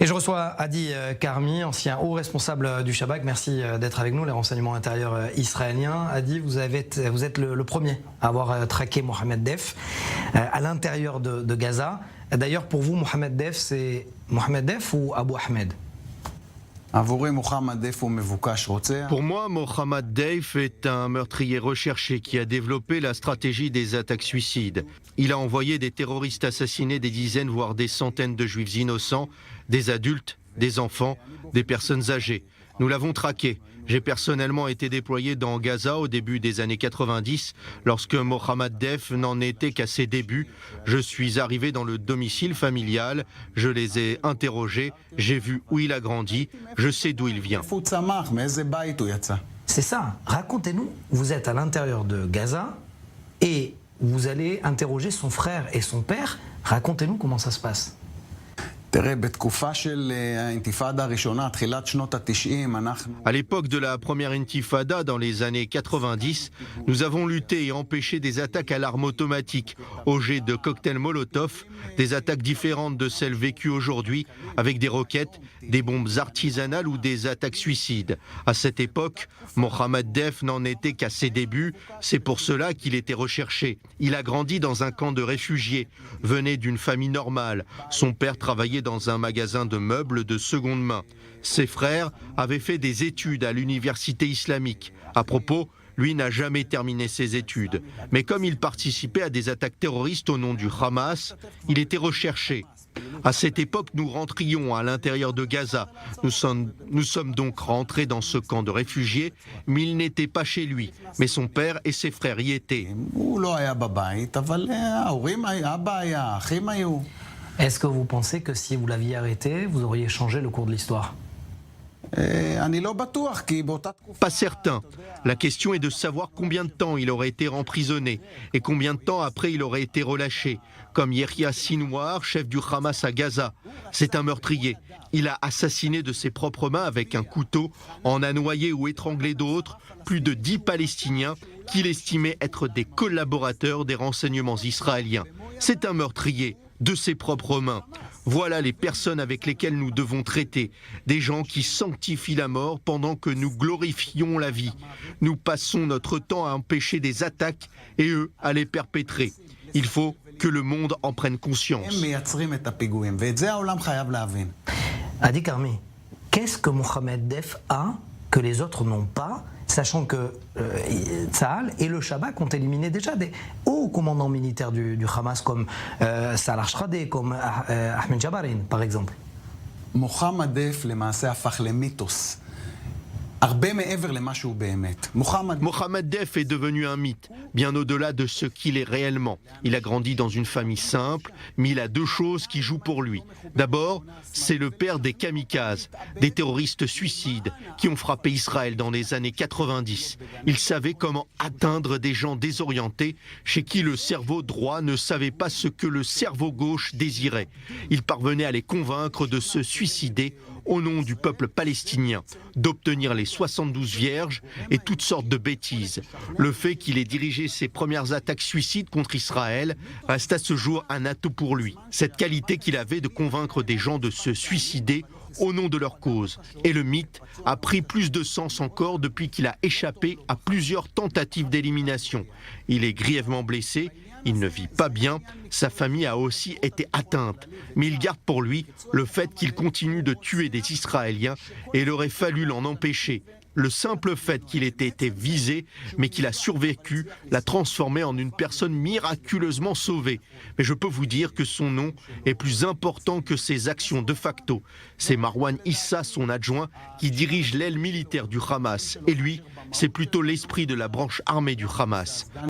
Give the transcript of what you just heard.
Et je reçois Adi Karmi, ancien haut responsable du Shabak. Merci d'être avec nous, les renseignements intérieurs israéliens. Adi, vous êtes le premier à avoir traqué Mohamed Def à l'intérieur de Gaza. D'ailleurs, pour vous, Mohamed Def, c'est Mohamed Def ou Abu Ahmed? Pour moi, Mohamed Def est un meurtrier recherché qui a développé la stratégie des attaques suicides. Il a envoyé des terroristes assassiner des dizaines, voire des centaines de juifs innocents, des adultes, des enfants, des personnes âgées. Nous l'avons traqué. J'ai personnellement été déployé dans Gaza au début des années 90, lorsque Mohamed Def n'en était qu'à ses débuts. Je suis arrivé dans le domicile familial, je les ai interrogés, j'ai vu où il a grandi, je sais d'où il vient. C'est ça, racontez-nous, vous êtes à l'intérieur de Gaza et vous allez interroger son frère et son père. Racontez-nous comment ça se passe. À l'époque de la première intifada, dans les années 90, nous avons lutté et empêché des attaques à l'arme automatique, au jet de cocktails Molotov, des attaques différentes de celles vécues aujourd'hui, avec des roquettes, des bombes artisanales ou des attaques suicides. À cette époque, Mohamed Def n'en était qu'à ses débuts, c'est pour cela qu'il était recherché. Il a grandi dans un camp de réfugiés, venait d'une famille normale. Son père travaillait dans un magasin de meubles de seconde main. Ses frères avaient fait des études à l'université islamique. À propos, lui n'a jamais terminé ses études. Mais comme il participait à des attaques terroristes au nom du Hamas, il était recherché. À cette époque, nous rentrions à l'intérieur de Gaza. Nous sommes donc rentrés dans ce camp de réfugiés, mais il n'était pas chez lui. Mais son père et ses frères y étaient. Est-ce que vous pensez que si vous l'aviez arrêté, vous auriez changé le cours de l'histoire? Pas certain. La question est de savoir combien de temps il aurait été emprisonné et combien de temps après il aurait été relâché, comme Yehia Sinwar, chef du Hamas à Gaza. C'est un meurtrier. Il a assassiné de ses propres mains avec un couteau, en a noyé ou étranglé d'autres, plus de 10 Palestiniens qu'il estimait être des collaborateurs des renseignements israéliens. C'est un meurtrier de ses propres mains. Voilà les personnes avec lesquelles nous devons traiter, des gens qui sanctifient la mort pendant que nous glorifions la vie. Nous passons notre temps à empêcher des attaques et eux à les perpétrer. Il faut que le monde en prenne conscience. Adi Karmi, qu'est-ce que Mohamed Def a que les autres n'ont pas, sachant que Tzahal et le Shabak ont éliminé déjà des hauts commandants militaires du Hamas comme Salah Shradeh, comme Ahmed Jabarin, par exemple. Mohamed Def, למעשה, הפך למיתוס. Mohamed Def est devenu un mythe, bien au-delà de ce qu'il est réellement. Il a grandi dans une famille simple, mais il a deux choses qui jouent pour lui. D'abord, c'est le père des kamikazes, des terroristes suicides qui ont frappé Israël dans les années 90. Il savait comment atteindre des gens désorientés, chez qui le cerveau droit ne savait pas ce que le cerveau gauche désirait. Il parvenait à les convaincre de se suicider au nom du peuple palestinien, d'obtenir les 72 vierges et toutes sortes de bêtises. Le fait qu'il ait dirigé ses premières attaques suicides contre Israël reste à ce jour un atout pour lui. Cette qualité qu'il avait de convaincre des gens de se suicider au nom de leur cause. Et le mythe a pris plus de sens encore depuis qu'il a échappé à plusieurs tentatives d'élimination. Il est grièvement blessé. Il ne vit pas bien, sa famille a aussi été atteinte. Mais il garde pour lui le fait qu'il continue de tuer des Israéliens et il aurait fallu l'en empêcher. Le simple fait qu'il ait été visé, mais qu'il a survécu, l'a transformé en une personne miraculeusement sauvée. Mais je peux vous dire que son nom est plus important que ses actions de facto. C'est Marwan Issa, son adjoint, qui dirige l'aile militaire du Hamas. Et lui, c'est plutôt l'esprit de la branche armée du Hamas.